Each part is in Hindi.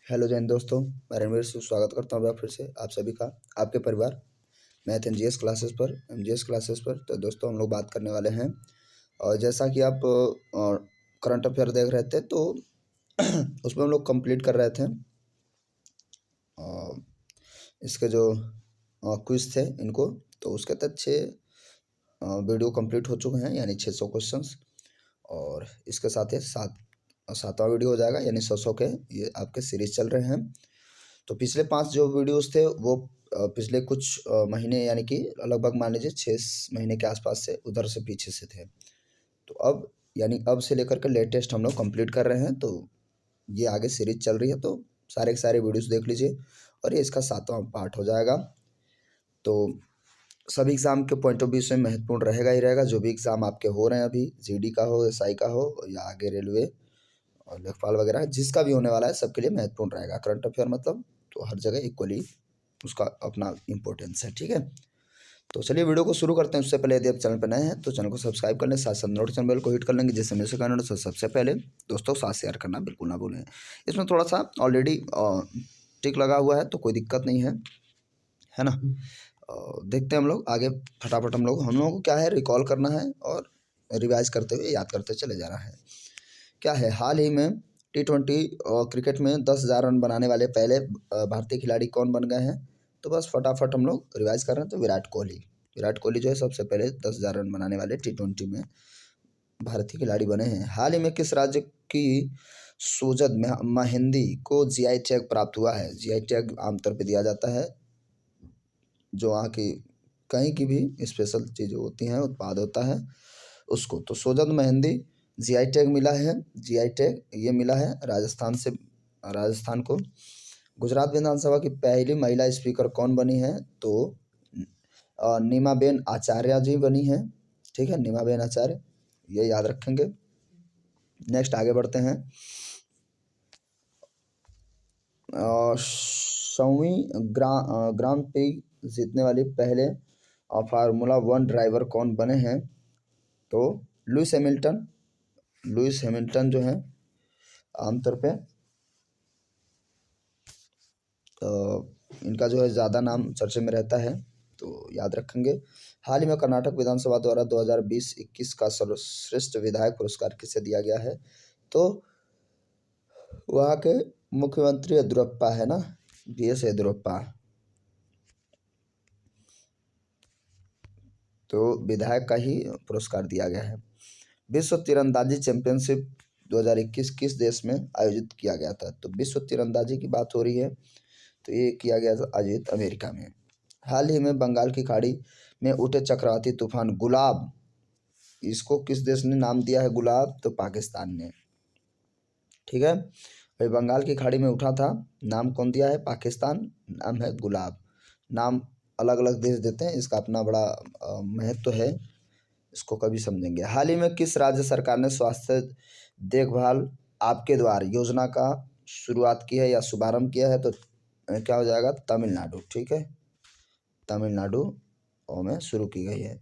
हेलो जैन दोस्तों, मैं रणवीर से स्वागत करता हूँ फिर से आप सभी का आपके परिवार मैथ एमजीएस क्लासेस पर। तो दोस्तों हम लोग बात करने वाले हैं। और जैसा कि आप करंट अफेयर देख रहे थे तो उसमें हम लोग कंप्लीट कर रहे थे इसके जो क्विज थे इनको। तो उसके तहत 6 वीडियो कंप्लीट हो चुके हैं, यानी 600 क्वेश्चंस। और इसके साथ ही सातवां वीडियो हो जाएगा, यानी 100 के ये आपके सीरीज चल रहे हैं। तो पिछले 5 जो वीडियोस थे वो पिछले कुछ महीने, यानी कि लगभग मान लीजिए 6 महीने के आसपास से उधर से पीछे से थे। तो अब यानी अब से लेकर के लेटेस्ट हम लोग कंप्लीट कर रहे हैं। तो ये आगे सीरीज चल रही है, तो सारे के सारे वीडियोस देख लीजिए और ये इसका 7वां पार्ट हो जाएगा। तो सभी एग्ज़ाम के पॉइंट ऑफ व्यू से महत्वपूर्ण रहेगा ही रहेगा। जो भी एग्ज़ाम आपके हो रहे हैं अभी, जीडी का हो, एसआई का हो या आगे रेलवे और लेखपाल वगैरह, जिसका भी होने वाला है सबके लिए महत्वपूर्ण रहेगा। करंट अफेयर मतलब तो हर जगह इक्वली उसका अपना इम्पोर्टेंस है, ठीक है। तो चलिए वीडियो को शुरू करते हैं। उससे पहले यदि आप चैनल पर नए हैं तो चैनल को सब्सक्राइब कर लें, साथ साथ नोटिफिकेशन बेल को हिट कर लेंगे, जिससे मेरे से करना सबसे पहले दोस्तों साथ शेयर करना बिल्कुल ना भूलें। इसमें थोड़ा सा ऑलरेडी टिक लगा हुआ है तो कोई दिक्कत नहीं है ना। देखते हैं हम लोग आगे फटाफट। हम लोगों को क्या है, रिकॉल करना है और रिवाइज करते हुए याद करते चले जाना है। क्या है, हाल ही में T20 क्रिकेट में 10,000 रन बनाने वाले पहले भारतीय खिलाड़ी कौन बन गए हैं? तो बस फटाफट हम लोग रिवाइज कर रहे हैं। तो विराट कोहली जो है सबसे पहले 10,000 रन बनाने वाले T20 में भारतीय खिलाड़ी बने हैं। हाल ही में किस राज्य की सोजद मेहंदी को जीआई टैग प्राप्त हुआ है? जीआई टैग आमतौर पर दिया जाता है जो वहाँ की कहीं की भी स्पेशल चीज़ होती हैं, उत्पाद होता है उसको। तो सोजद मेहंदी जीआई टैग मिला है। जीआई टैग ये मिला है राजस्थान को। गुजरात विधानसभा की पहली महिला स्पीकर कौन बनी है? तो नीमाबेन आचार्य जी बनी है, ठीक है, नीमाबेन आचार्य, ये याद रखेंगे। नेक्स्ट आगे बढ़ते हैं। 100वीं ग्रांड प्री जीतने वाली पहले फार्मूला 1 ड्राइवर कौन बने हैं? तो लुइस हैमिल्टन जो है आमतौर पे इनका जो है ज़्यादा नाम चर्चे में रहता है, तो याद रखेंगे। हाल ही में कर्नाटक विधानसभा द्वारा 2020-21 का सर्वश्रेष्ठ विधायक पुरस्कार किसे दिया गया है? तो वहाँ के मुख्यमंत्री येदियुरप्पा है ना, बीएस येदियुरप्पा। तो विधायक का ही पुरस्कार दिया गया है। विश्व तीरंदाजी चैंपियनशिप 2021 किस देश में आयोजित किया गया था? तो विश्व तीरंदाजी की बात हो रही है तो ये किया गया था आयोजित अमेरिका में। हाल ही में बंगाल की खाड़ी में उठे चक्रवाती तूफान गुलाब, इसको किस देश ने नाम दिया है गुलाब? तो पाकिस्तान ने, ठीक है। भाई बंगाल की खाड़ी में उठा था, नाम कौन दिया है? पाकिस्तान, नाम है गुलाब। नाम अलग अलग देश देते हैं, इसका अपना बड़ा महत्व है, इसको कभी समझेंगे। हाल ही में किस राज्य सरकार ने स्वास्थ्य देखभाल आपके द्वार योजना का शुरुआत की है या शुभारंभ किया है? तो क्या हो जाएगा? तमिलनाडु, ठीक है, तमिलनाडु में शुरू की गई है।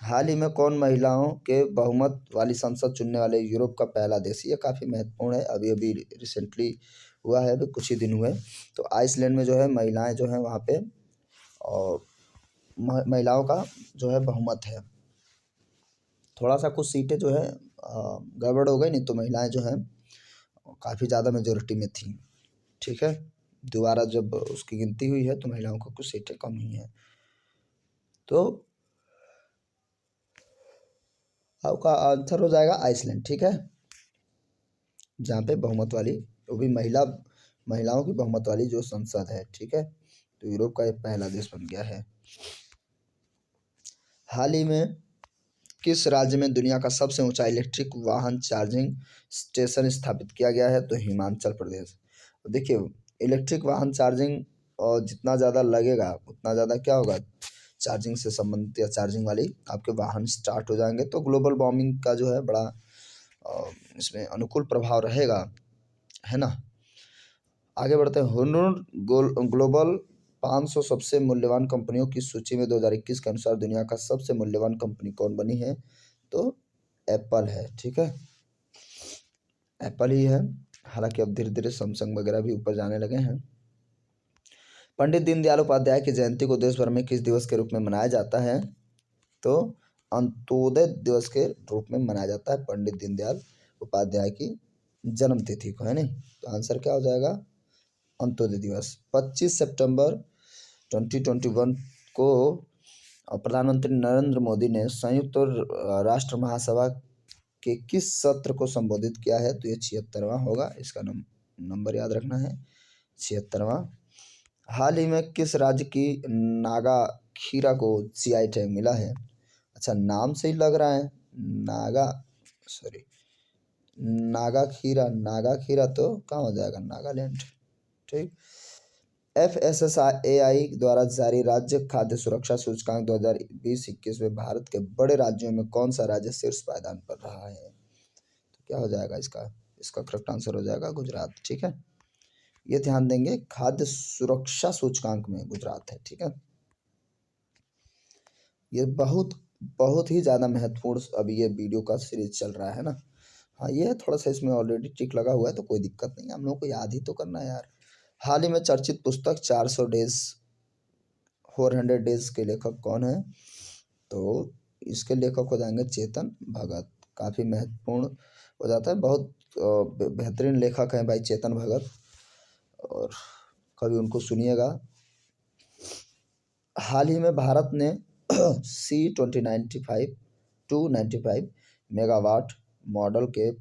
हाल ही में कौन महिलाओं के बहुमत वाली संसद चुनने वाले यूरोप का पहला देश? ये काफ़ी महत्वपूर्ण है, अभी अभी रिसेंटली हुआ है, अभी कुछ ही दिन हुए। तो आइसलैंड में जो है महिलाएं जो हैं वहाँ पे और महिलाओं का जो है बहुमत है। थोड़ा सा कुछ सीटें जो है गड़बड़ हो गई, नहीं तो महिलाएं जो हैं काफ़ी ज़्यादा मेजोरिटी में थी, ठीक है। दोबारा जब उसकी गिनती हुई है तो महिलाओं को कुछ सीटें कम हुई हैं। तो आपका आंसर हो जाएगा आइसलैंड, ठीक है, जहाँ पे बहुमत वाली, वो भी महिलाओं की बहुमत वाली जो संसद है, ठीक है। तो यूरोप का एक पहला देश बन गया है। हाल ही में किस राज्य में दुनिया का सबसे ऊंचा इलेक्ट्रिक वाहन चार्जिंग स्टेशन स्थापित किया गया है? तो हिमाचल प्रदेश। देखिए इलेक्ट्रिक वाहन चार्जिंग और जितना ज़्यादा लगेगा उतना ज़्यादा क्या होगा, चार्जिंग से संबंधित या चार्जिंग वाली आपके वाहन स्टार्ट हो जाएंगे। तो ग्लोबल वार्मिंग का जो है बड़ा इसमें अनुकूल प्रभाव रहेगा, है ना। आगे बढ़ते हैं। हुनर ग्लोबल 500 सबसे मूल्यवान कंपनियों की सूची में 2021 के अनुसार दुनिया का सबसे मूल्यवान कंपनी कौन बनी है? तो एप्पल है, ठीक है, एप्पल ही है। हालांकि अब धीरे धीरे सैमसंग वगैरह भी ऊपर जाने लगे हैं। पंडित दीनदयाल उपाध्याय की जयंती को देश भर में किस दिवस के रूप में मनाया जाता है? तो अंत्योदय दिवस के रूप में मनाया जाता है पंडित दीनदयाल उपाध्याय की जन्म तिथि को, है नहीं? तो आंसर क्या हो जाएगा? अंत्योदय दिवस। 25 सितंबर 2021 को प्रधानमंत्री नरेंद्र मोदी ने संयुक्त राष्ट्र महासभा के किस सत्र को संबोधित किया है? तो ये 76वां होगा, इसका नंबर याद रखना है, 76वां। हाल ही में किस राज्य की नागा खीरा को जीआई टैग मिला है? अच्छा, नाम से ही लग रहा है नागा खीरा तो कहाँ हो जाएगा? नागालैंड। ठीक। FSSAI द्वारा जारी राज्य खाद्य सुरक्षा सूचकांक 2020-21 में भारत के बड़े राज्यों में कौन सा राज्य शीर्ष पायदान पर रहा है? तो क्या हो जाएगा इसका करेक्ट आंसर हो जाएगा गुजरात। ठीक है, ये ध्यान देंगे, खाद्य सुरक्षा सूचकांक में गुजरात है। ठीक है, ये बहुत बहुत ही ज़्यादा महत्वपूर्ण अभी ये वीडियो का सीरीज चल रहा है ना। हाँ, ये थोड़ा सा इसमें ऑलरेडी टिक लगा हुआ है तो कोई दिक्कत नहीं है, हम लोग को याद ही तो करना है यार। हाल ही में चर्चित पुस्तक 400 डेज के लेखक कौन है? तो इसके लेखक हो जाएंगे चेतन भगत। काफ़ी महत्वपूर्ण हो जाता है, बहुत बेहतरीन लेखक हैं भाई चेतन भगत, और कभी उनको सुनिएगा। हाल ही में भारत ने C-2095 मेगावाट मॉडल के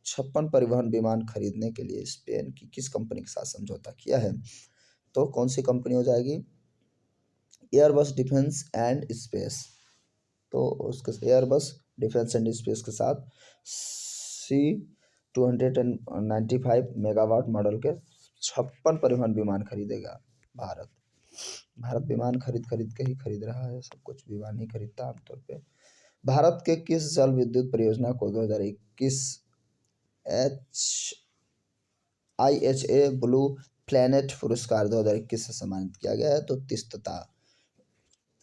56 परिवहन विमान खरीदने के लिए स्पेन की किस कंपनी के साथ समझौता किया है? तो कौन सी कंपनी हो जाएगी? Airbus defence and space. तो उसके एयरबस डिफेंस एंड स्पेस के साथ C-295 मेगावाट मॉडल के 56 परिवहन विमान खरीदेगा भारत। भारत विमान खरीद के ही खरीद रहा है, सब कुछ विमान ही खरीदता आमतौर पे। भारत के किस जल विद्युत परियोजना को 2021 IHA ब्लू प्लैनेट पुरस्कार 2021 से सम्मानित किया गया है? तो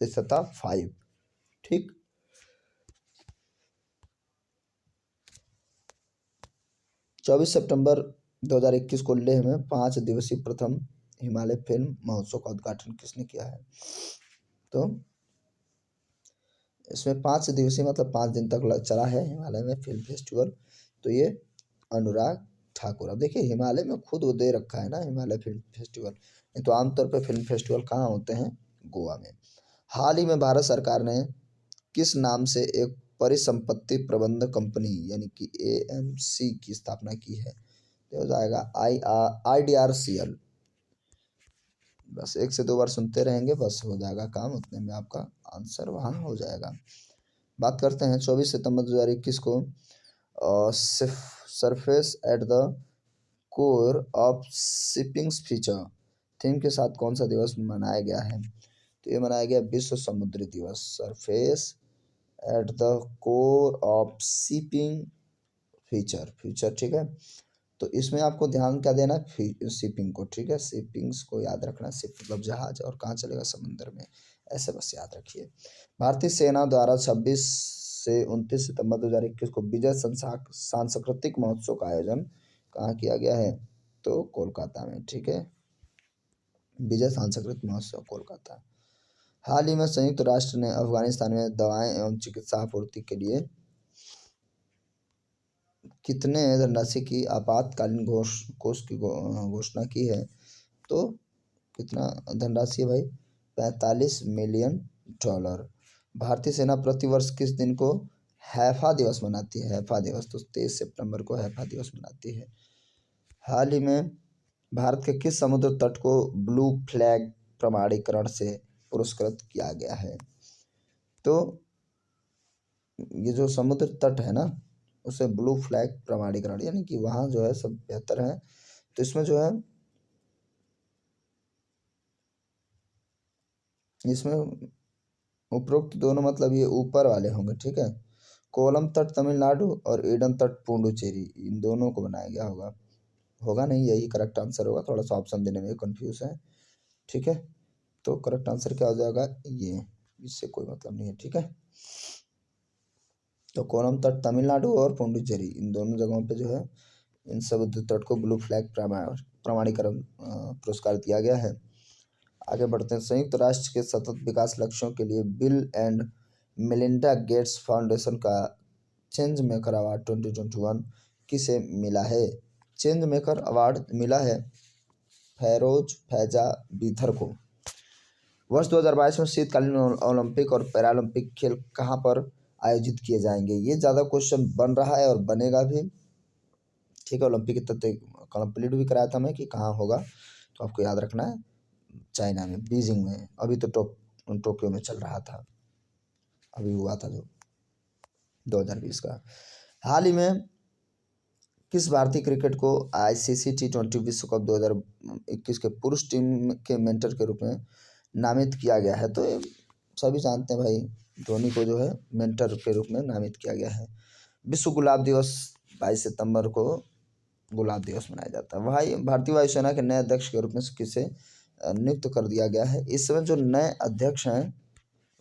तिस्ता 5। ठीक, 24 सितंबर 2021 को लेह में 5 दिवसीय प्रथम हिमालय फिल्म महोत्सव का उद्घाटन किसने किया है? तो इसमें 5 दिवसीय मतलब 5 दिन तक चला है हिमालय में फिल्म फेस्टिवल, तो ये अनुराग ठाकुर। अब देखिए हिमालय में खुद वो दे रखा है ना हिमालय फिल्म फेस्टिवल, नहीं तो आमतौर पे फिल्म फेस्टिवल कहाँ होते हैं? गोवा में। हाल ही में भारत सरकार ने किस नाम से एक परिसंपत्ति प्रबंधन कंपनी यानी कि AMC की स्थापना की है? तो हो जाएगा IDRCL। बस 1 से 2 बार सुनते रहेंगे, बस हो जाएगा काम, उतने में आपका आंसर वहाँ हो जाएगा। बात करते हैं 24 सितंबर 2021 को surface at the core of shipping feature theme के साथ कौन सा दिवस मनाया गया है? तो ये मनाया गया विश्व समुद्री दिवस। Surface at the core of shipping future. ठीक है, तो इसमें आपको ध्यान क्या देना है? शिपिंग को। ठीक है, शिपिंग्स को याद रखना, शिप मतलब जहाज, और कहाँ चलेगा? समुद्र में, ऐसे बस याद रखिए। भारतीय सेना द्वारा 26 से 29 सितंबर 2021 को विजय सांस्कृतिक महोत्सव का आयोजन कहाँ किया गया है? तो कोलकाता में। ठीक है, विजय सांस्कृतिक महोत्सव कोलकाता। हाल ही में संयुक्त राष्ट्र ने अफगानिस्तान में दवाएं एवं चिकित्सा आपूर्ति के लिए कितने धनराशि की आपातकालीन कोष की घोषणा की है? तो कितना धनराशि है भाई? $45 मिलियन। भारतीय सेना प्रतिवर्ष किस दिन को हैफा दिवस मनाती है? हैफा दिवस तो 23 सितंबर को हैफा दिवस मनाती है। हाल ही में भारत के किस समुद्र तट को ब्लू फ्लैग प्रमाणीकरण से पुरस्कृत किया गया है? तो ये जो समुद्र तट है ना, उसे ब्लू फ्लैग प्रमाणीकरण, यानी कि वहाँ जो है सब बेहतर है। तो इसमें जो है इसमें उपरोक्त दोनों मतलब ये ऊपर वाले होंगे। ठीक है, कोलम तट तमिलनाडु और ईडन तट पुडुचेरी, इन दोनों को बनाया गया होगा नहीं, यही करेक्ट आंसर होगा। थोड़ा सा ऑप्शन देने में कंफ्यूज है। ठीक है, तो करेक्ट आंसर क्या हो जाएगा? ये, इससे कोई मतलब नहीं है। ठीक है, तो कोलम तट तमिलनाडु और पुडुचेरी, इन दोनों जगहों पे जो है इन सब तट को ब्लू फ्लैग प्रमाणीकरण पुरस्कार दिया गया है। आगे बढ़ते हैं। संयुक्त राष्ट्र के सतत विकास लक्ष्यों के लिए bill and Melinda Gates foundation का चेंज मेकर अवार्ड 2021 किसे मिला है? चेंज मेकर अवार्ड मिला है फैरोज फैजा बीथर को। वर्ष 2022 में शीतकालीन ओलंपिक और पैरालंपिक खेल कहाँ पर आयोजित किए जाएंगे? ये ज़्यादा क्वेश्चन बन रहा है और बनेगा भी। ठीक है, ओलंपिक की तथ्य कंप्लीट भी कराया था मैं कि कहाँ होगा, तो आपको याद रखना है चाइना में, बीजिंग में। अभी तो टोक्यो में चल रहा था, अभी हुआ था जो 2020 का। हाल ही में किस भारतीय क्रिकेट को आईसीसी T20 विश्व कप 2021 के पुरुष टीम के मेंटर के रूप में नामित किया गया है? तो ये सभी जानते हैं भाई, धोनी को जो है मेंटर के रूप में नामित किया गया है। विश्व गुलाब दिवस 22 सितंबर को गुलाब दिवस मनाया जाता है। भाई भारतीय वायुसेना के नए अध्यक्ष के रूप में किसे नियुक्त कर दिया गया है? इस समय जो नए अध्यक्ष हैं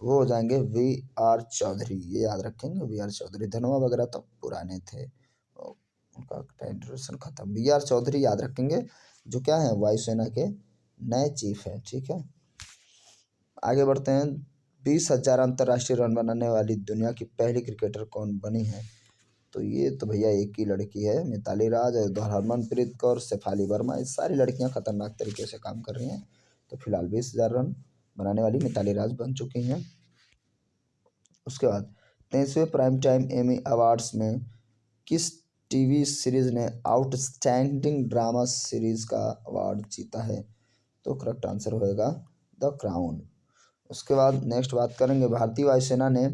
वो हो जाएंगे VR चौधरी। ये याद रखेंगे, VR चौधरी। धनोआ वगैरह तो पुराने थे, उनका टाइम ड्यूरेशन खत्म। VR चौधरी याद रखेंगे, जो क्या है वायुसेना के नए चीफ हैं। ठीक है, आगे बढ़ते हैं। 20,000 अंतर्राष्ट्रीय रन बनाने वाली दुनिया की पहली क्रिकेटर कौन बनी है? तो ये तो भैया एक ही लड़की है, मिताली राज और हरमनप्रीत कौर, शेफाली वर्मा। ये सारी लड़कियां खतरनाक तरीके से काम कर रही हैं। तो फिलहाल 20,000 रन बनाने वाली मिताली राज बन चुकी हैं। उसके बाद 23वें प्राइम टाइम एमी अवार्ड्स में किस टीवी सीरीज ने आउटस्टैंडिंग ड्रामा सीरीज का अवार्ड जीता है? तो करेक्ट आंसर होएगा द क्राउन। उसके बाद नेक्स्ट बात करेंगे, भारतीय वायुसेना ने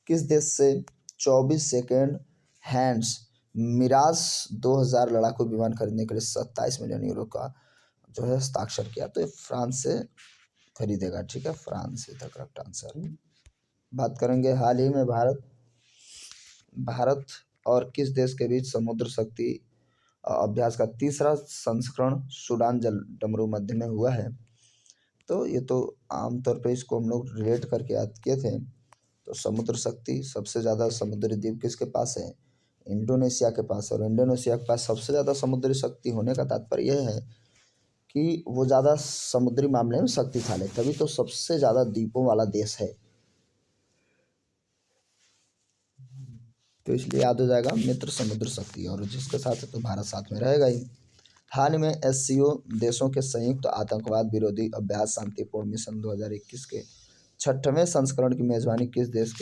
किस देश से 24 सेकेंड हैंड्स मिराज 2000 लड़ाकू विमान खरीदने के लिए 27 मिलियन यूरो का जो है हस्ताक्षर किया? तो ये फ्रांस से खरीदेगा। ठीक है, France is the correct answer. बात करेंगे हाल ही में भारत और किस देश के बीच समुद्र शक्ति अभ्यास का तीसरा संस्करण सूडान जल डमरू मध्य में हुआ है? तो ये तो आमतौर पे इसको हम लोग रिलेट करके याद किए थे। तो समुद्र शक्ति सबसे ज़्यादा समुद्री द्वीप किसके पास है? इंडोनेशिया के पास। और इंडोनेशिया के पास सबसे ज़्यादा समुद्री शक्ति होने का तात्पर्य यह है कि वो ज़्यादा समुद्री मामले में शक्तिशाली है, तभी तो सबसे ज़्यादा द्वीपों वाला देश है। तो इसलिए याद हो जाएगा मित्र समुद्र शक्ति, और जिसके साथ है तो भारत साथ में रहेगा ही। हाल ही में SCO देशों के संयुक्त आतंकवाद विरोधी अभ्यास शांतिपूर्ण मिशन 2021 के 6वें संस्करण की मेजबानी किस देश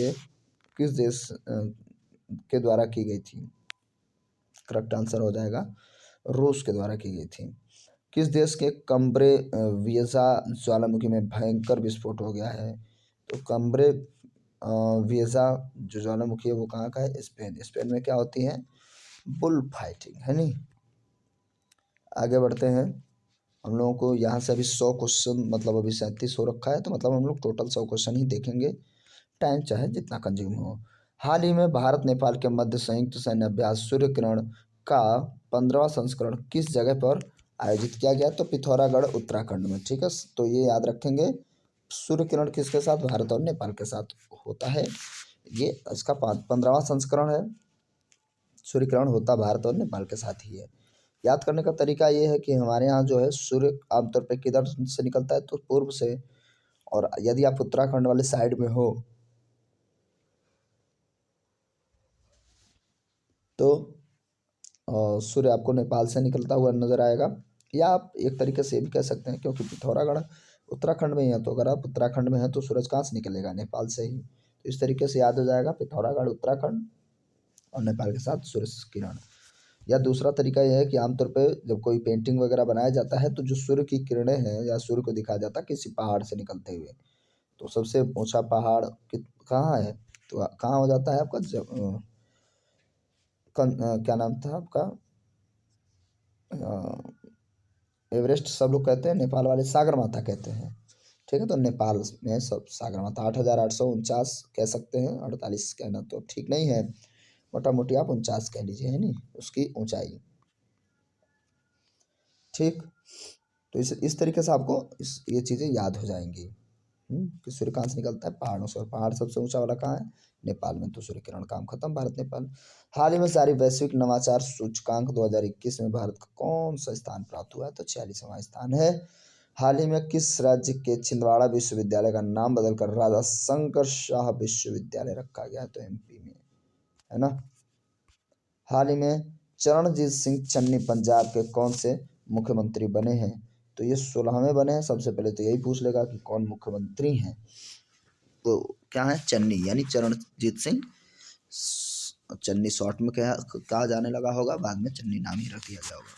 के द्वारा की गई थी? करेक्ट आंसर हो जाएगा रूस के द्वारा की गई थी। किस देश के कम्ब्रे वियजा ज्वालामुखी में भयंकर विस्फोट हो गया है? तो कम्ब्रे वियजा जो ज्वालामुखी है वो कहाँ का है? स्पेन में क्या होती है? बुल फाइटिंग, है नहीं। आगे बढ़ते हैं। हम लोगों को यहाँ से अभी 100 क्वेश्चन, मतलब अभी 37 हो रखा है, तो मतलब हम लोग टोटल 100 क्वेश्चन ही देखेंगे, टाइम चाहे जितना कंज्यूम हो। हाल ही में भारत नेपाल के मध्य संयुक्त सैन्य अभ्यास सूर्य किरण का 15वां संस्करण किस जगह पर आयोजित किया गया? तो पिथौरागढ़ उत्तराखंड में। ठीक है, तो ये याद रखेंगे, सूर्य किरण किसके साथ? भारत और नेपाल के साथ होता है। ये इसका 15वां संस्करण है। सूर्य किरण होता भारत और नेपाल के साथ ही है। याद करने का तरीका ये है कि हमारे यहाँ जो है सूर्य आमतौर पे किधर से निकलता है? तो पूर्व से। और यदि आप उत्तराखंड वाले साइड में हो तो सूर्य आपको नेपाल से निकलता हुआ नजर आएगा, या आप एक तरीके से भी कह सकते हैं, क्योंकि पिथौरागढ़ उत्तराखंड में ही है, तो अगर आप उत्तराखंड में हैं तो सूरज कहाँ से निकलेगा? नेपाल से ही। तो इस तरीके से याद हो जाएगा, पिथौरागढ़ उत्तराखंड और नेपाल के साथ सूर्य किरण। या दूसरा तरीका यह है कि आमतौर पे जब कोई पेंटिंग वगैरह बनाया जाता है तो जो सूर्य की किरणें हैं या सूर्य को दिखाया जाता है किसी पहाड़ से निकलते हुए, तो सबसे ऊंचा पहाड़ कहाँ है? तो कहाँ हो जाता है आपका क्या नाम था आपका? एवरेस्ट सब लोग कहते हैं, नेपाल वाले सागर माथा कहते हैं। ठीक है, तो नेपाल में सब सागर माथा 8,849 कह सकते हैं, 48 कहना तो ठीक नहीं है, मोटा मोटी आप 49 कह लीजिए, है नहीं, उसकी ऊंचाई। ठीक, तो इस तरीके से आपको ये चीज़ें याद हो जाएंगी। कि सूर्य कहाँ से निकलता है? पहाड़ों से। और पहाड़ सबसे ऊंचा वाला कहाँ है? नेपाल में। तो सूर्य किरण काम खत्म। भारत नेपाल। हाल ही में जारी वैश्विक नवाचार सूचकांक 2021 में भारत को कौन सा स्थान प्राप्त हुआ है? तो 46वां स्थान है। हाल ही में किस राज्य के छिंदवाड़ा विश्वविद्यालय का नाम बदलकर राजा शंकर शाह विश्वविद्यालय रखा गया? तो एमपी में, है ना। हाल ही में चरणजीत सिंह चन्नी पंजाब के कौन से मुख्यमंत्री बने हैं? तो ये 16वें बने हैं। सबसे पहले तो यही पूछ लेगा कि कौन मुख्यमंत्री हैं। तो क्या है? चन्नी, यानी चरणजीत सिंह। चन्नी शॉर्ट में क्या कहा जाने लगा होगा, बाद में चन्नी नाम ही रख दिया जाएगा।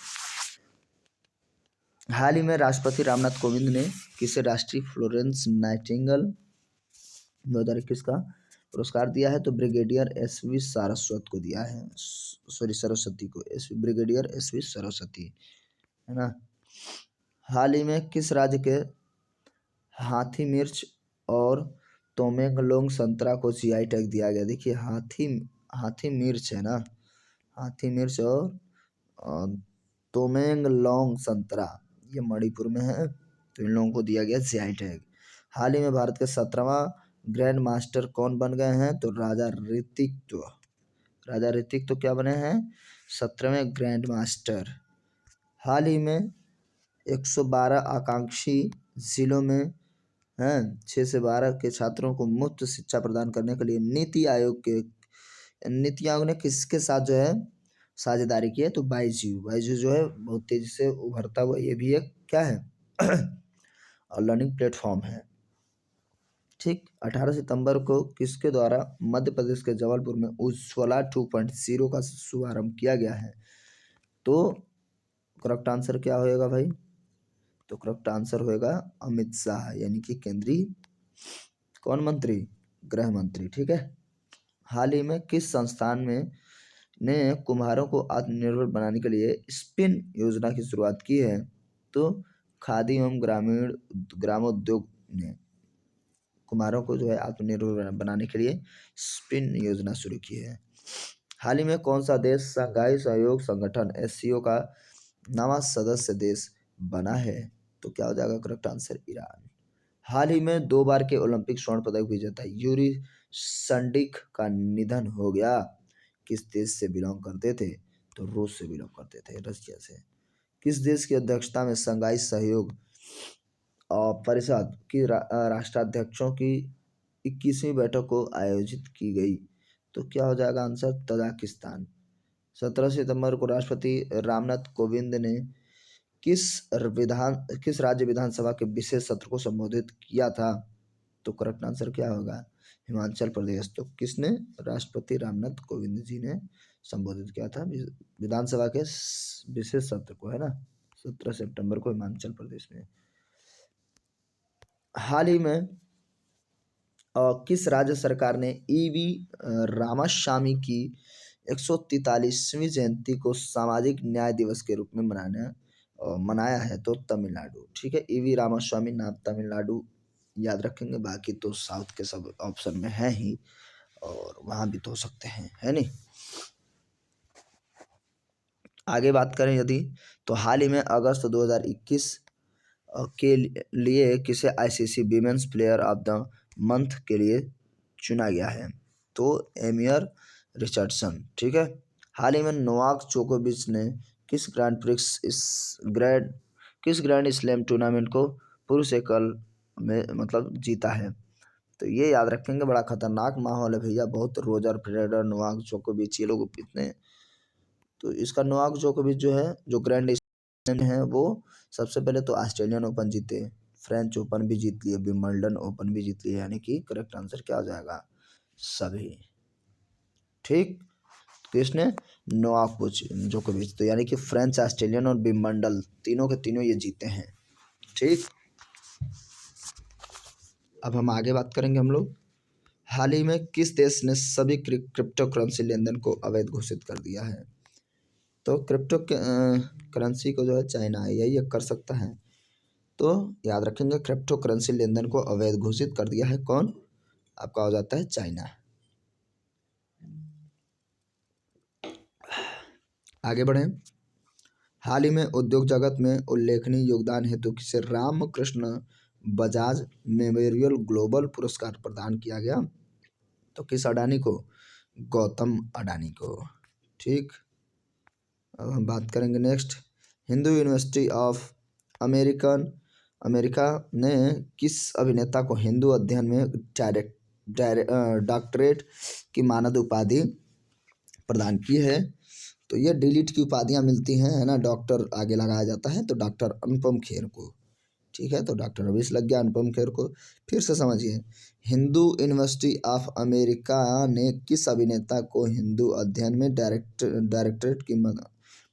हाल ही में राष्ट्रपति रामनाथ कोविंद ने किसे राष्ट्रीय फ्लोरेंस नाइटिंगेल 2021 का पुरस्कार दिया है? तो ब्रिगेडियर एसवी सारस्वत को दिया है। सॉरी, सरस्वती को। ब्रिगेडियर एसवी सरस्वती, है ना। हाल ही में किस राज्य के हाथी मिर्च और तोमेंगलोंग संतरा को जीआई टैग दिया गया? देखिए, हाथी मिर्च है ना, हाथी मिर्च और तोमेंगलोंग संतरा, ये मणिपुर में है। तो इन लोगों को दिया गया जीआई टैग। हाल ही में भारत के 17वां ग्रैंड मास्टर कौन बन गए हैं? तो राजा ऋतिक तो क्या बने हैं? 17वें ग्रैंड मास्टर। हाल ही में 112 आकांक्षी जिलों में हैं 6 से 12 के छात्रों को मुफ्त शिक्षा प्रदान करने के लिए नीति आयोग ने किसके साथ जो है साझेदारी की है? तो बाईजू जो है बहुत तेजी से उभरता हुआ ये भी एक क्या है और लर्निंग प्लेटफॉर्म है। ठीक। 18 सितंबर को किसके द्वारा मध्य प्रदेश के जबलपुर में उज्ज्वला 2.0 का शुभारंभ किया गया है? तो करेक्ट आंसर क्या होएगा भाई? तो करेक्ट आंसर होएगा अमित शाह, यानी कि केंद्रीय कौन मंत्री? गृह मंत्री। ठीक है। हाल ही में किस संस्थान में ने कुम्हारों को आत्मनिर्भर बनाने के लिए स्पिन योजना की शुरुआत की है? तो खादी एवं ग्रामोद्योग ने कुम्हारों को जो है आत्मनिर्भर बनाने के लिए स्पिन योजना शुरू की है। हाल ही में कौन सा देश शंघाई सहयोग संगठन एससीओ का नवा सदस्य देश बना है? तो क्या हो जाएगा करेक्ट आंसर? ईरान। हाल ही में 2 बार के ओलंपिक स्वर्ण पदक विजेता यूरी संडिक का निधन हो गया। किस देश से बिलोंग करते थे? तो रूस से बिलोंग करते थे, रशिया से। किस देश की अध्यक्षता में शंघाई सहयोग परिषद की राष्ट्राध्यक्षों की 21वीं बैठक को आयोजित की गई? तो क्या हो जाएगा आंसर? तजाकिस्तान। 17 सितंबर को राष्ट्रपति रामनाथ कोविंद ने किस राज्य विधानसभा के विशेष सत्र को संबोधित किया था? तो करेक्ट आंसर क्या होगा? हिमाचल प्रदेश। तो किसने? राष्ट्रपति रामनाथ कोविंद जी ने संबोधित किया था विधानसभा के विशेष सत्र को, है ना, 17 सितंबर को हिमाचल प्रदेश में। हाल ही में किस राज्य सरकार ने ईवी रामास्वामी की 143वीं जयंती को सामाजिक न्याय दिवस के रूप में मनाया है? तो तमिलनाडु। ठीक है। ईवी रामास्वामी नाम तमिलनाडु याद रखेंगे, बाकी तो साउथ के सब ऑप्शन में है ही और वहाँ भी तो हो सकते हैं, है नहीं। आगे बात करें यदि, तो हाल ही में अगस्त 2021 के लिए किसे ICC women's player of the month के लिए चुना गया है? तो एमियर रिचर्डसन। ठीक है। हाल ही में नोवाक जोकोविच ने किस ग्रैंड स्लैम टूर्नामेंट को पुरुष एकल में मतलब जीता है? तो ये याद रखेंगे, बड़ा खतरनाक माहौल है भैया, बहुत। रोजर फेडरर, नोवाक जोकोविच, ये लोग इतने। तो इसका नोवाक जोकोविच जो है, जो ग्रैंड स्लैम है, वो सबसे पहले तो ऑस्ट्रेलियन ओपन जीते, फ्रेंच ओपन भी जीत लिए, विंबलडन ओपन भी जीत लिए, यानी कि करेक्ट आंसर क्या हो जाएगा? सभी। ठीक। किसने? नोवाक जोकोविच। तो यानी कि फ्रेंच, ऑस्ट्रेलियन और विंबलडन तीनों के तीनों ये जीते हैं। ठीक। अब हम आगे बात करेंगे हम लोग। हाल ही में किस देश ने सभी क्रिप्टो करेंसी लेनदेन को अवैध घोषित कर दिया है? तो क्रिप्टो करेंसी को जो है चाइना है, यही कर सकता है। तो याद रखेंगे, क्रिप्टो करेंसी लेनदेन को अवैध घोषित कर दिया है कौन? आपका हो जाता है चाइना। आगे बढ़ें। हाल ही में उद्योग जगत में उल्लेखनीय योगदान हेतु किसे रामकृष्ण बजाज मेमोरियल ग्लोबल पुरस्कार प्रदान किया गया। तो किस अडानी को? गौतम अडानी को। ठीक, अब हम बात करेंगे next. Hindu university of America ने किस अभिनेता को हिंदू अध्ययन में डॉक्टरेट की मानद उपाधि प्रदान की है? तो ये डिलीट की उपाधियाँ मिलती हैं, है ना, डॉक्टर आगे लगाया जाता है, तो डॉक्टर अनुपम खेर को। ठीक है, तो डॉक्टर रवीश लग गया, अनुपम खेर को। फिर से समझिए, हिंदू यूनिवर्सिटी ऑफ अमेरिका ने किस अभिनेता को हिंदू अध्ययन में डायरेक्टरेट की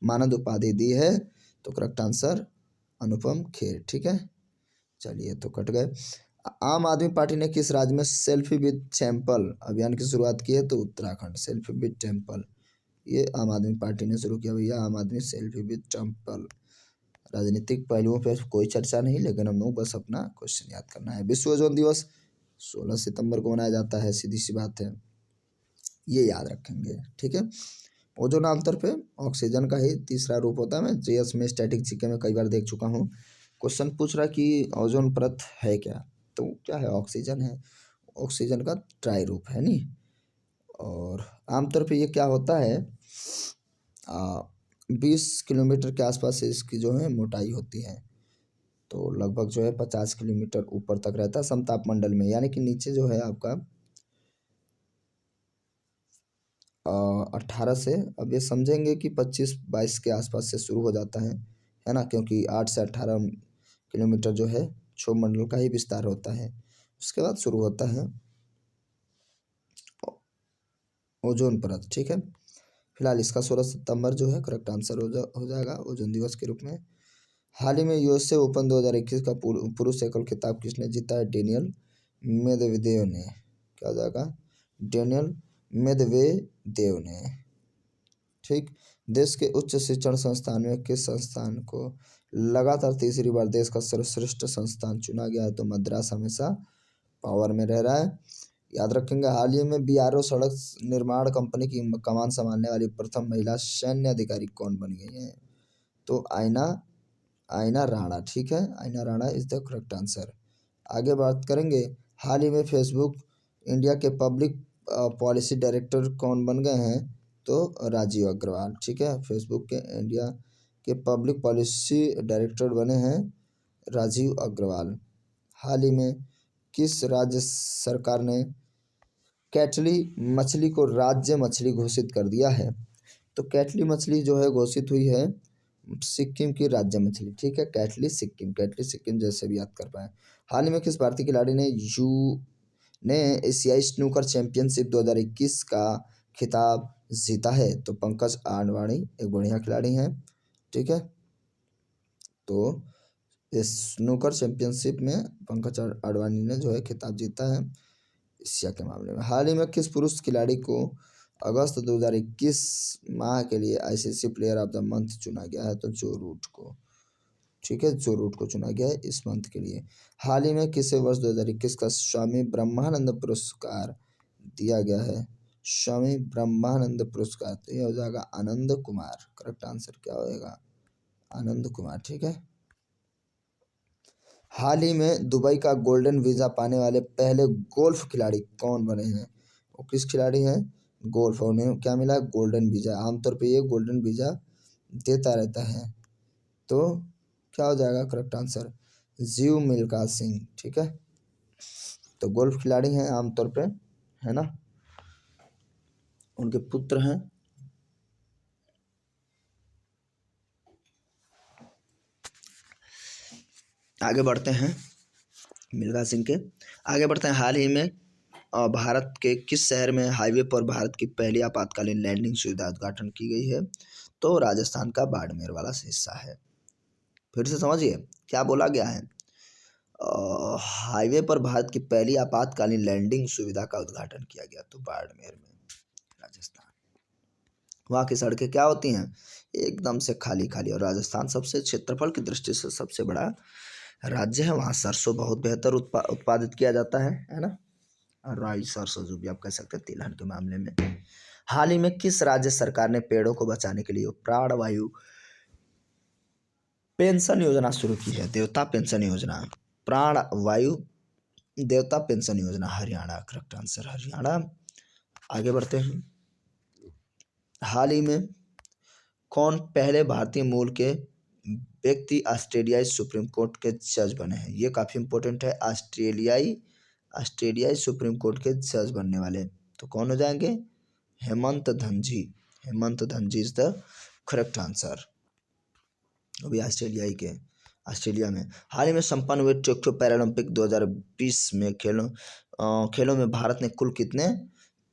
मानद उपाधि दी है? तो करेक्ट आंसर अनुपम खेर। ठीक है, चलिए तो कट गए। आम आदमी पार्टी ने किस राज्य में सेल्फी विद टेम्पल अभियान की शुरुआत की है? तो उत्तराखंड, सेल्फी विद टेम्पल ये आम आदमी पार्टी ने शुरू किया भैया, आम आदमी सेल्फी विद टेम्पल। राजनीतिक पहलुओं पे कोई चर्चा नहीं, लेकिन हम लोग बस अपना क्वेश्चन याद करना है। विश्व ओजोन दिवस 16 सितंबर को मनाया जाता है, सीधी सी बात है, ये याद रखेंगे। ठीक है, ओजोन आमतौर पे ऑक्सीजन का ही तीसरा रूप होता है। मैं जीएस में स्टैटिक जीके में कई बार देख चुका हूँ। क्वेश्चन पूछ रहा कि ओजोन परत है क्या? तो क्या है? ऑक्सीजन है, ऑक्सीजन का ट्राई रूप है नी। और आमतौर पे ये क्या होता है, 20 किलोमीटर के आसपास से इसकी जो है मोटाई होती है। तो लगभग जो है 50 किलोमीटर ऊपर तक रहता है समताप मंडल में, यानी कि नीचे जो है आपका 18 से, अब ये समझेंगे कि 25-22 के आसपास से शुरू हो जाता है ना, क्योंकि 8 से 18 किलोमीटर जो है क्षोभमंडल का ही विस्तार होता है। उसके बाद शुरू होता है ओजोन परत। ठीक है, फिलहाल इसका 16 सितंबर जो है करेक्ट आंसर हो जाएगा ओजोन दिवस के रूप में। हाल ही में यूएसए ओपन 2021 का पुरुष एकल खिताब किसने जीता है? डेनियल मेदवेदेव ने। क्या हो जाएगा? डेनियल मेदवेदेव ने। ठीक, देश के उच्च शिक्षण संस्थान में किस संस्थान को लगातार तीसरी बार देश का सर्वश्रेष्ठ संस्थान चुना गया है? तो मद्रास हमेशा पावर में रह रहा है, याद रखेंगे। हाल ही में बीआरओ सड़क निर्माण कंपनी की कमान संभालने वाली प्रथम महिला सैन्य अधिकारी कौन बन गई है? तो आयना राणा। ठीक है, आयना Rana is the correct answer. आगे बात करेंगे, हाल ही में फेसबुक इंडिया के पब्लिक पॉलिसी डायरेक्टर कौन बन गए हैं? तो राजीव अग्रवाल। ठीक है, फेसबुक के इंडिया के पब्लिक पॉलिसी डायरेक्टर बने हैं राजीव अग्रवाल। हाल ही में किस राज्य सरकार ने कैटली मछली को राज्य मछली घोषित कर दिया है? तो कैटली मछली जो है घोषित हुई है सिक्किम की राज्य मछली। ठीक है, कैटली सिक्किम जैसे भी याद कर पाए। हाल ही में किस भारतीय खिलाड़ी ने एशियाई स्नूकर चैंपियनशिप 2021 का खिताब जीता है? तो पंकज आडवाणी एक बढ़िया खिलाड़ी हैं। ठीक है, तो इस स्नूकर चैंपियनशिप में पंकज आडवाणी ने जो है खिताब जीता है एशिया के मामले में। हाल ही में किस पुरुष खिलाड़ी को अगस्त 2021 माह के लिए ICC player of the month चुना गया है? तो जो रूट को। ठीक है, जो रूट को चुना गया है इस मंथ के लिए। हाल ही में किसे वर्ष 2021 का स्वामी ब्रह्मानंद पुरस्कार दिया गया है? स्वामी ब्रह्मानंद पुरस्कार, तो यह हो जाएगा आनंद कुमार। करेक्ट आंसर क्या होगा? आनंद कुमार। ठीक है, हाल ही में दुबई का गोल्डन वीज़ा पाने वाले पहले गोल्फ खिलाड़ी कौन बने हैं? वो किस खिलाड़ी हैं? गोल्फ, उन्हें क्या मिला? Golden visa. आमतौर पे ये गोल्डन वीज़ा देता रहता है। तो क्या हो जाएगा करेक्ट आंसर? जीव मिल्खा सिंह। ठीक है, तो गोल्फ खिलाड़ी हैं आमतौर पे, है ना, उनके पुत्र हैं। आगे बढ़ते हैं मिल्खा सिंह के, आगे बढ़ते हैं। हाल ही में भारत के किस शहर में हाईवे पर भारत की पहली आपातकालीन लैंडिंग सुविधा उद्घाटन की गई है? तो राजस्थान का बाड़मेर वाला हिस्सा है। फिर से समझिए क्या बोला गया है, हाईवे पर भारत की पहली आपातकालीन लैंडिंग सुविधा का उद्घाटन किया गया, तो बाड़मेर में, राजस्थान। वहाँ की सड़कें क्या होती हैं? एकदम से खाली खाली, और राजस्थान सबसे क्षेत्रफल की दृष्टि से सबसे बड़ा राज्य है। वहाँ सरसों बहुत बेहतर उत्पादित किया जाता है ना, राई सरसों जो भी आप कह सकते हैं तिलहन के मामले में। हाल ही में किस राज्य सरकार ने पेड़ों को बचाने के लिए प्राणवायु पेंशन योजना शुरू की है? देवता पेंशन योजना। प्राण वायु देवता पेंशन योजना, हरियाणा, करेक्ट आंसर हरियाणा। आगे बढ़ते हैं। हाल ही में कौन पहले भारतीय मूल के व्यक्ति ऑस्ट्रेलियाई सुप्रीम कोर्ट के जज बने हैं? ये काफ़ी इंपॉर्टेंट है। ऑस्ट्रेलियाई सुप्रीम कोर्ट के जज बनने वाले तो कौन हो जाएंगे? Hemant Dhanji. Hemant Dhanji is the correct answer. अभी ऑस्ट्रेलिया में हाल ही में संपन्न हुए टोक्यो पैरालंपिक 2020 में खेलों में भारत ने कुल कितने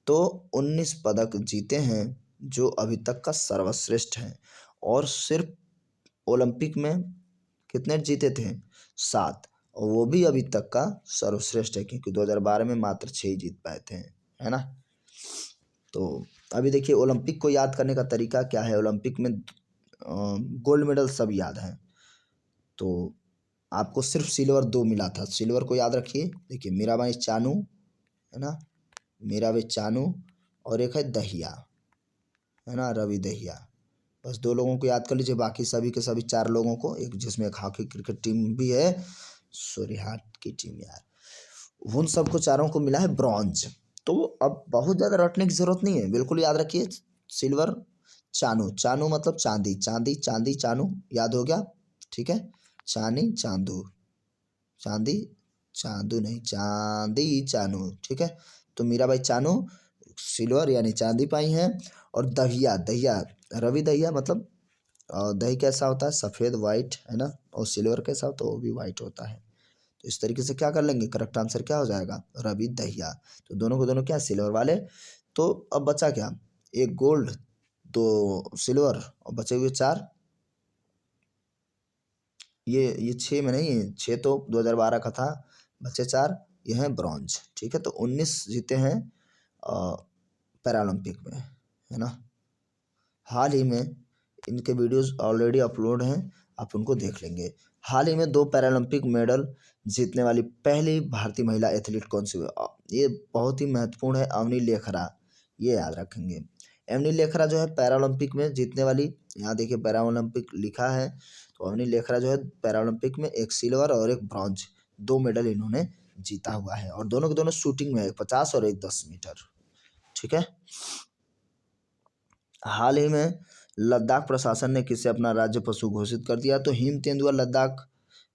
तो 19 पदक जीते हैं, जो अभी तक का सर्वश्रेष्ठ है। और सिर्फ ओलंपिक में कितने जीते थे? 7, और वो भी अभी तक का सर्वश्रेष्ठ है, क्योंकि 2012 में मात्र 6 ही जीत पाए थे, है ना। तो अभी देखिए ओलंपिक को याद करने का तरीका क्या है। ओलंपिक में गोल्ड मेडल सब याद हैं, तो आपको सिर्फ सिल्वर 2 मिला था। सिल्वर को याद रखिए। देखिए मीराबाई चानू, है ना, मीराबाई चानू, और एक है दहिया, है ना, रवि दहिया। बस 2 लोगों को याद कर लीजिए, बाकी सभी के सभी 4 लोगों को, एक जिसमें एक हॉकी क्रिकेट टीम भी है, सूर्यहाट की टीम यार, उन सबको चारों को मिला है ब्रॉन्ज। तो अब बहुत ज़्यादा रटने की ज़रूरत नहीं है, बिल्कुल याद रखिए। सिल्वर चानू, चानू मतलब चांदी, चांदी चांदी चानू, याद हो गया, ठीक है। चानी चांदू, चांदी चांदू नहीं, चांदी चानू, ठीक है। तो मीराबाई चानू सिल्वर यानी चांदी पाई हैं। और दहिया, दहिया रवि दहिया मतलब दही कैसा होता है? सफ़ेद वाइट, है ना, और सिल्वर कैसा होता है? वो भी वाइट होता है। तो इस तरीके से क्या कर लेंगे, करेक्ट आंसर क्या हो जाएगा? रवि दहिया। तो दोनों को दोनों क्या सिल्वर वाले। तो अब बचा क्या? 1 गोल्ड, 2 सिल्वर, और बचे हुए 4। ये 6 में नहीं है, 6 तो 2012 का था, बचे 4, ये हैं ब्रॉन्ज, ठीक है। तो 19 जीते हैं पैरालंपिक में, है ना। हाल ही में इनके वीडियोस ऑलरेडी अपलोड हैं, आप उनको देख लेंगे। हाल ही में 2 पैरालंपिक मेडल जीतने वाली पहली भारतीय महिला एथलीट कौन सी हुई? ये बहुत ही महत्वपूर्ण है, अवनी लेखरा, ये याद रखेंगे। अवनी लेखरा जो है पैरालंपिक में जीतने वाली, यहाँ देखिए पैरालंपिक लिखा है, तो अवनी लेखरा जो है पैरालंपिक में 1 सिल्वर और 1 ब्रॉन्ज, 2 मेडल इन्होंने जीता हुआ है, और दोनों के दोनों शूटिंग में है, 50 और 1 10 मीटर, ठीक है। हाल ही में लद्दाख प्रशासन ने किसे अपना राज्य पशु घोषित कर दिया? तो हिम तेंदुआ लद्दाख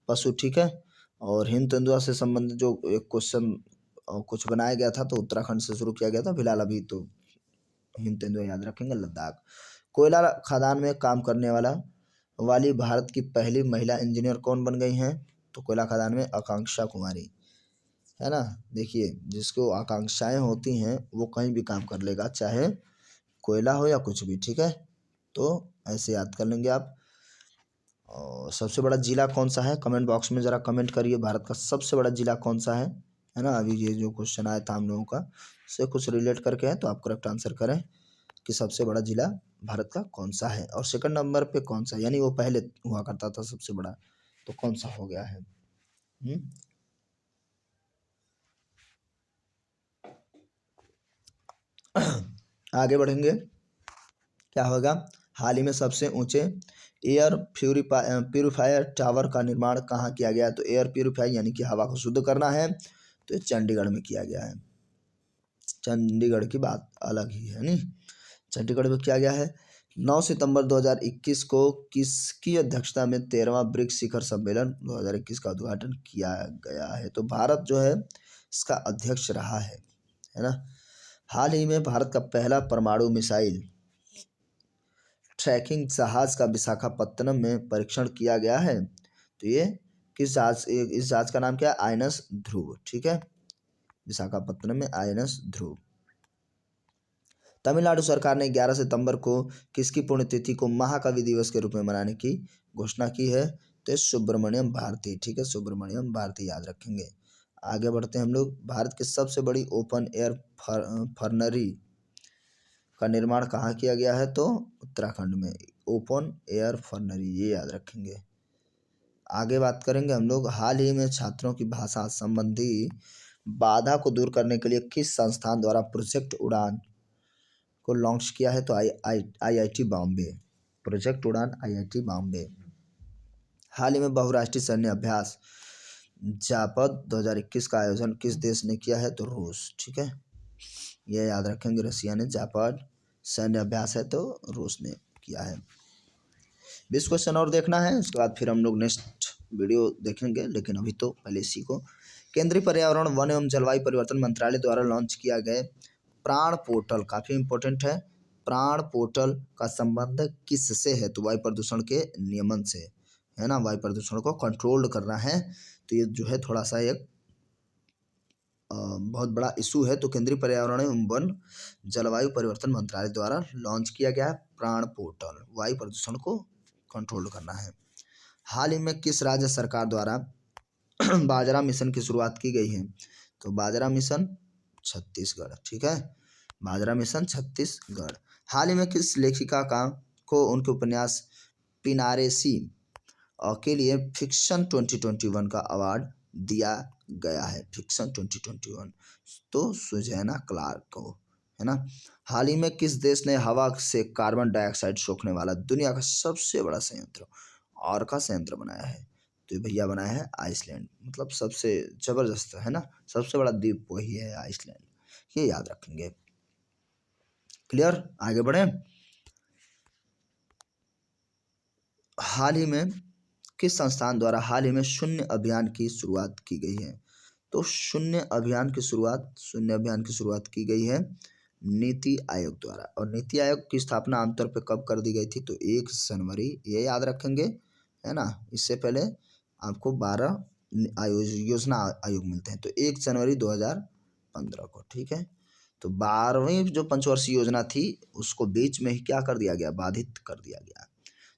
पशु, ठीक है। और हिम तेंदुआ से संबंधित जो एक क्वेश्चन कुछ बनाया गया था, तो उत्तराखंड से शुरू किया गया था फिलहाल, अभी तो हिम तेंदुआ याद रखेंगे, लद्दाख। कोयला खदान में काम करने वाली भारत की पहली महिला इंजीनियर कौन बन गई हैं? तो कोयला खदान में आकांक्षा कुमारी, है ना। देखिए जिसको आकांक्षाएं होती हैं वो कहीं भी काम कर लेगा, चाहे कोयला हो या कुछ भी, ठीक है। तो ऐसे याद कर लेंगे आप। और सबसे बड़ा ज़िला कौन सा है? कमेंट बॉक्स में ज़रा कमेंट करिए, भारत का सबसे बड़ा ज़िला कौन सा है ना। अभी ये जो क्वेश्चन आया था हम लोगों का, से कुछ रिलेट करके है, तो आप करेक्ट आंसर करें कि सबसे बड़ा ज़िला भारत का कौन सा है, और सेकंड नंबर पे कौन सा, यानी वो पहले हुआ करता था सबसे बड़ा, तो कौन सा हो गया है। आगे बढ़ेंगे, क्या होगा? हाल ही में सबसे ऊंचे एयर प्यूरीफायर टावर का निर्माण कहाँ किया गया? तो एयर प्यूरीफायर यानी कि हवा को शुद्ध करना है, तो ये चंडीगढ़ में किया गया है। चंडीगढ़ की बात अलग ही है नहीं, चंडीगढ़ में किया गया है। 9 सितंबर 2021 को किसकी अध्यक्षता में 13वां ब्रिक्स शिखर सम्मेलन 2021 का उद्घाटन किया गया है? तो भारत जो है इसका अध्यक्ष रहा है ना। हाल ही में भारत का पहला परमाणु मिसाइल ट्रैकिंग जहाज का विशाखापत्तनम में परीक्षण किया गया है, तो ये इस जहाज का नाम क्या है? आईएनएस ध्रुव, ठीक है। विशाखापत्तनम में आईएनएस ध्रुव। तमिलनाडु सरकार ने 11 सितंबर को किसकी पुण्यतिथि को महाकवि दिवस के रूप में मनाने की घोषणा की है? तो सुब्रमण्यम भारती, ठीक है, सुब्रमण्यम भारती याद रखेंगे। आगे बढ़ते हैं हम लोग। भारत की सबसे बड़ी ओपन एयर फर्नरी का निर्माण कहाँ किया गया है? तो उत्तराखंड में ओपन एयर फर्नरी, ये याद रखेंगे। आगे बात करेंगे हम लोग, हाल ही में छात्रों की भाषा संबंधी बाधा को दूर करने के लिए किस संस्थान द्वारा प्रोजेक्ट उड़ान को लॉन्च किया है? तो आईआईटी बॉम्बे, प्रोजेक्ट उड़ान आईआईटी बॉम्बे। हाल ही में बहुराष्ट्रीय सैन्य अभ्यास जापाद 2021 का आयोजन किस देश ने किया है? तो रूस। ठीक है, ये याद रखेंगे, रसिया ने जापाद सैन्य अभ्यास है तो रूस ने किया है। 20 क्वेश्चन और देखना है, उसके बाद फिर हम लोग नेक्स्ट वीडियो देखेंगे, लेकिन अभी तो पहले इसी को। केंद्रीय पर्यावरण वन एवं जलवायु परिवर्तन मंत्रालय द्वारा लॉन्च किया गया प्राण पोर्टल, काफ़ी इंपॉर्टेंट है। प्राण पोर्टल का संबंध किससे है? तो वायु प्रदूषण के नियमन से, है ना। वायु प्रदूषण को कंट्रोल करना है, तो ये जो है थोड़ा सा एक बहुत बड़ा इशू है। तो केंद्रीय पर्यावरण एवं वन जलवायु परिवर्तन मंत्रालय द्वारा लॉन्च किया गया है प्राण पोर्टल, वायु प्रदूषण को कंट्रोल करना है। हाल ही में किस राज्य सरकार द्वारा बाजरा मिशन की शुरुआत की गई है? तो बाजरा मिशन छत्तीसगढ़। ठीक है, बाजरा मिशन छत्तीसगढ़। हाल ही में किस लेखिका को उनके उपन्यास पिनारेसी के लिए फिक्शन 2021 का अवार्ड दिया गया है? फिक्शन 2021 तो सुजैना क्लार्क को, है ना। हाल ही में किस देश ने हवा से कार्बन डाइऑक्साइड सोखने वाला दुनिया का सबसे बड़ा संयंत्र और का संयंत्र बनाया है? तो भैया बनाया है आइसलैंड, मतलब सबसे जबरदस्त, है ना, सबसे बड़ा द्वीप वही है आइसलैंड, ये याद रखेंगे। क्लियर, आगे बढ़े। हाल ही में किस संस्थान द्वारा हाल ही में शून्य अभियान की शुरुआत की गई है? तो शून्य अभियान की शुरुआत की गई है नीति आयोग द्वारा। और नीति आयोग की स्थापना आमतौर पर कब कर दी गई थी? तो 1 जनवरी, ये याद रखेंगे, है ना। इससे पहले आपको 12 योजना आयोग मिलते हैं, तो 1 जनवरी 2015 को। ठीक है, तो 12वीं जो पंचवर्षीय योजना थी उसको बीच में ही क्या कर दिया गया? बाधित कर दिया गया।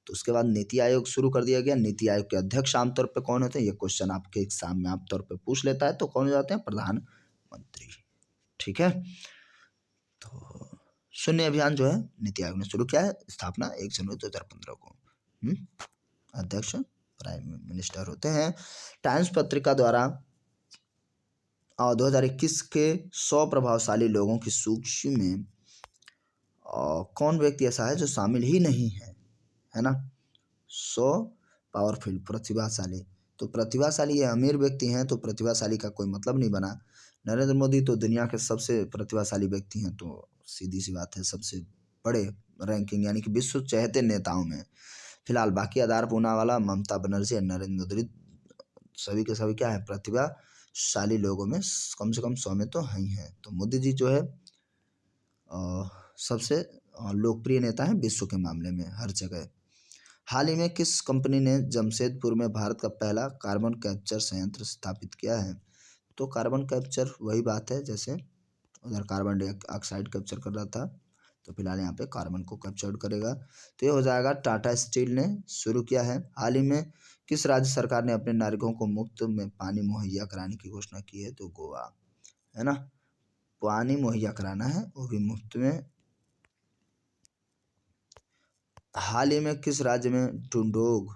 तो उसके बाद नीति आयोग शुरू कर दिया गया। नीति आयोग के अध्यक्ष आमतौर पे कौन होते हैं? ये क्वेश्चन आपके एग्जाम में आमतौर पे पूछ लेता है, तो कौन हो जाते हैं? प्रधानमंत्री। ठीक है, तो शून्य अभियान जो है नीति आयोग ने शुरू किया है, स्थापना 1 जनवरी 2015 को। अध्यक्ष प्राइम मिनिस्टर होते हैं। टाइम्स पत्रिका द्वारा 2021 के 100 प्रभावशाली लोगों की सूची में कौन व्यक्ति ऐसा है जो शामिल ही नहीं है ना। 100 पावरफुल, प्रतिभाशाली, तो प्रतिभाशाली ये अमीर व्यक्ति हैं, तो प्रतिभाशाली का कोई मतलब नहीं बना। नरेंद्र मोदी तो दुनिया के सबसे प्रतिभाशाली व्यक्ति हैं, तो सीधी सी बात है सबसे बड़े रैंकिंग यानी कि विश्व चहेते नेताओं में। फिलहाल बाकी आधार पूनावाला, ममता बनर्जी और नरेंद्र मोदी सभी के सभी क्या है? प्रतिभाशाली लोगों में कम से कम 100 में तो हैं ही हैं। तो मोदी जी जो है सबसे लोकप्रिय नेता हैं विश्व के मामले में हर जगह। हाल ही में किस कंपनी ने जमशेदपुर में भारत का पहला कार्बन कैप्चर संयंत्र स्थापित किया है? तो कार्बन कैप्चर वही बात है जैसे उधर कार्बन डाइऑक्साइड कैप्चर कर रहा था, तो फिलहाल यहाँ पे कार्बन को कैप्चर करेगा, तो ये हो जाएगा टाटा स्टील ने शुरू किया है। हाल ही में किस राज्य सरकार ने अपने नागरिकों को मुफ्त में पानी मुहैया कराने की घोषणा की है? तो गोवा, है ना, पानी मुहैया कराना है वो भी मुफ्त में। हाल ही में किस राज्य में डूंडोग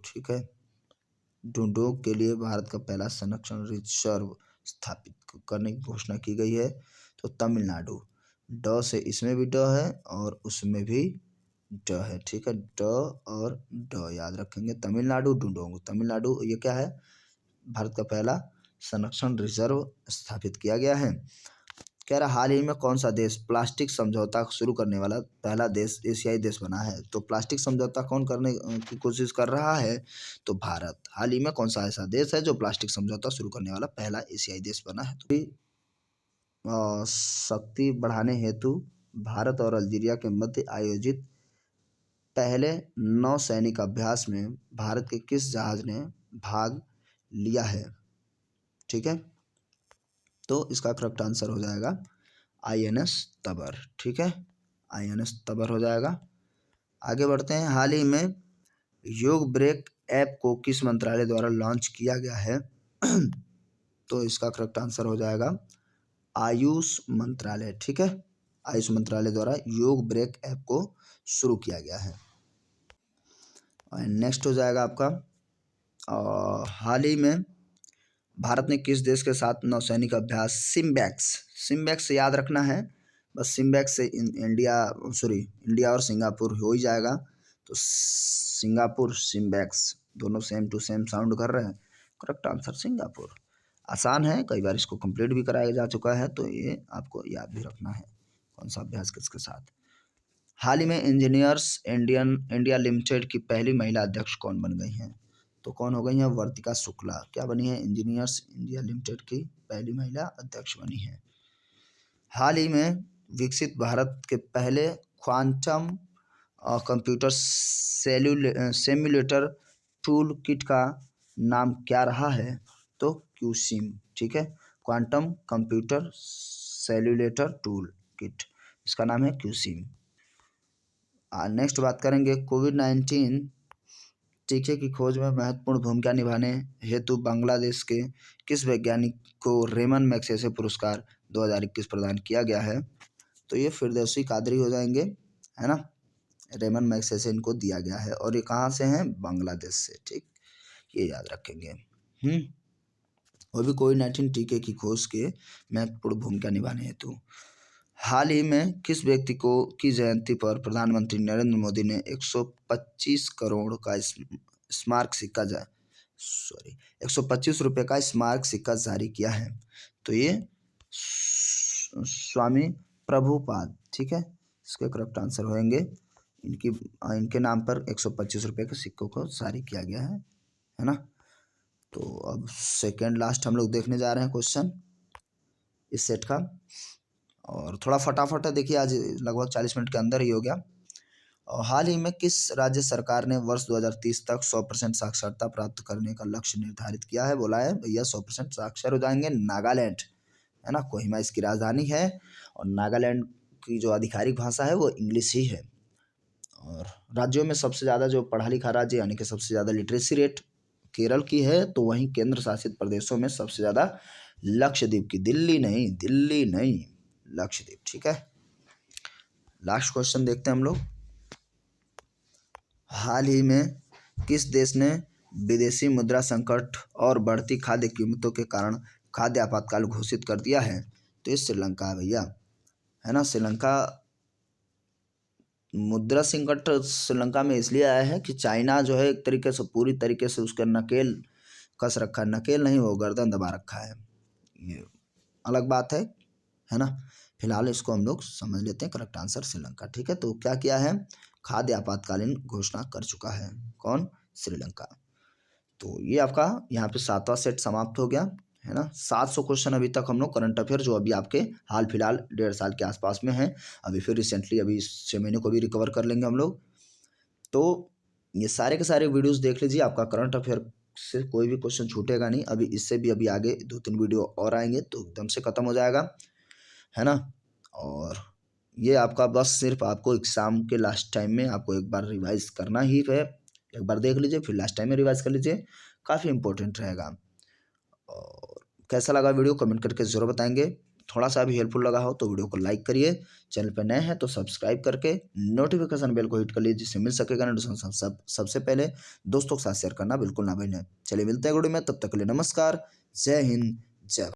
ठीक है, डूंडोग के लिए भारत का पहला संरक्षण रिजर्व स्थापित करने की घोषणा की गई है? तो तमिलनाडु, ड से इसमें भी ड है और उसमें भी ड है। ठीक है, ड और ड याद रखेंगे। तमिलनाडु, डूंडोग, तमिलनाडु, ये क्या है? भारत का पहला संरक्षण रिजर्व स्थापित किया गया है। कह रहा हाल ही में कौन सा देश प्लास्टिक समझौता शुरू करने वाला पहला देश एशियाई देश बना है? तो प्लास्टिक समझौता कौन करने की कोशिश कर रहा है? तो भारत। हाल ही में कौन सा ऐसा देश है जो प्लास्टिक समझौता शुरू करने वाला पहला एशियाई देश बना है? तो शक्ति बढ़ाने हेतु भारत और अल्जीरिया के मध्य आयोजित पहले नौसैनिक अभ्यास में भारत के किस जहाज ने भाग लिया है? ठीक है, तो इसका करेक्ट आंसर हो जाएगा INS तबर। ठीक है, INS तबर हो जाएगा। आगे बढ़ते हैं। हाल ही में योग ब्रेक ऐप को किस मंत्रालय द्वारा लॉन्च किया गया है? तो इसका करेक्ट आंसर हो जाएगा आयुष मंत्रालय। ठीक है, आयुष मंत्रालय द्वारा योग ब्रेक ऐप को शुरू किया गया है। और नेक्स्ट हो जाएगा आपका हाल ही में भारत ने किस देश के साथ नौसैनिक अभ्यास सिम्बैक्स याद रखना है बस। सिम्बैक्स से इंडिया और सिंगापुर हो ही जाएगा। तो सिंगापुर, सिम्बैक्स, दोनों सेम टू सेम साउंड कर रहे हैं। Correct answer Singapore. आसान है, कई बार इसको कंप्लीट भी कराया जा चुका है, तो ये आपको याद भी रखना है कौन सा अभ्यास किसके साथ। हाल ही में इंजीनियर्स इंडिया लिमिटेड की पहली महिला अध्यक्ष कौन बन गई हैं? तो कौन हो गई हैं? वर्तिका शुक्ला। क्या बनी है? इंजीनियर्स इंडिया लिमिटेड की पहली महिला अध्यक्ष बनी है। हाल ही में विकसित भारत के पहले quantum computer simulator tool kit का नाम क्या रहा है? तो क्यूसिम। ठीक है, quantum computer simulator tool kit, इसका नाम है क्यूसिम। नेक्स्ट बात करेंगे कोविड-19 टीके की खोज में महत्वपूर्ण भूमिका निभाने हेतु बांग्लादेश के किस वैज्ञानिक को रेमन मैग्सेसे पुरस्कार 2021 प्रदान किया गया है? तो ये फिरदौसी कादरी हो जाएंगे, है ना। रेमन मैग्सेसे इनको दिया गया है और ये कहाँ से हैं? बांग्लादेश से। ठीक, ये याद रखेंगे। वो भी कोविड-19 टीके की खोज के महत्वपूर्ण भूमिका निभाने हेतु। हाल ही में किस व्यक्ति को की जयंती पर प्रधानमंत्री नरेंद्र मोदी ने 125 करोड़ का स्मारक सिक्का 125 रुपये का स्मारक सिक्का जारी किया है? तो ये स्वामी प्रभुपाद। ठीक है, इसके करेक्ट आंसर होंगे। इनके नाम पर 125 रुपये के सिक्कों को जारी किया गया है ना। तो अब सेकेंड लास्ट हम लोग देखने जा रहे हैं क्वेश्चन इस सेट का, और थोड़ा फटाफट है, देखिए आज लगभग 40 मिनट के अंदर ही हो गया। और हाल ही में किस राज्य सरकार ने वर्ष 2030 तक 100% साक्षरता प्राप्त करने का लक्ष्य निर्धारित किया है? बोला है भैया 100% साक्षर हो जाएंगे। नागालैंड, है ना, कोहिमा इसकी राजधानी है और नागालैंड की जो आधिकारिक भाषा है वो इंग्लिश ही है। और राज्यों में सबसे ज़्यादा जो पढ़ा लिखा राज्य यानी कि सबसे ज़्यादा लिटरेसी रेट केरल की है, तो वहीं केंद्र शासित प्रदेशों में सबसे ज़्यादा लक्षद्वीप की, दिल्ली नहीं लक्षद्वीप। ठीक है, लास्ट क्वेश्चन देखते हैं हम लोग। हाल ही में किस देश ने विदेशी मुद्रा संकट और बढ़ती खाद्य कीमतों के कारण खाद्य आपातकाल घोषित कर दिया है? तो ये श्रीलंका है भैया, है ना। श्रीलंका मुद्रा संकट श्रीलंका में इसलिए आया है कि चाइना जो है एक तरीके से पूरी तरीके से उसका नकेल कस रखा है, नकेल नहीं वो गर्दन दबा रखा है, ये अलग बात है ना। फिलहाल इसको हम लोग समझ लेते हैं। Correct answer Sri Lanka. ठीक है, तो क्या किया है? खाद्य आपातकालीन घोषणा कर चुका है। कौन? श्रीलंका। तो ये आपका यहाँ पे 7वां सेट समाप्त हो गया, है ना। 700 क्वेश्चन अभी तक हम लोग करंट अफेयर जो अभी आपके हाल फिलहाल 1.5 साल के आसपास में हैं, अभी फिर रिसेंटली अभी 6 महीने को भी रिकवर कर लेंगे हम लोग। तो ये सारे के सारे वीडियोस देख लीजिए, आपका करंट अफेयर से कोई भी क्वेश्चन छूटेगा नहीं। अभी इससे भी अभी आगे 2-3 वीडियो और आएंगे तो एकदम से ख़त्म हो जाएगा, है ना। और ये आपका बस सिर्फ आपको एग्ज़ाम के लास्ट टाइम में आपको एक बार रिवाइज़ करना ही है। एक बार देख लीजिए, फिर लास्ट टाइम में रिवाइज़ कर लीजिए, काफ़ी इंपॉर्टेंट रहेगा। और कैसा लगा वीडियो कमेंट करके ज़रूर बताएंगे। थोड़ा सा भी हेल्पफुल लगा हो तो वीडियो को लाइक करिए, चैनल पर नए हैं तो सब्सक्राइब करके नोटिफिकेशन बेल को हिट कर लीजिए, जिससे मिल सकेगा नोटिफिकेशन सबसे पहले। दोस्तों के साथ शेयर करना बिल्कुल ना भूलें। चलिए मिलते हैं वीडियो में, तब तक के लिए नमस्कार, जय हिंद, जय भारत।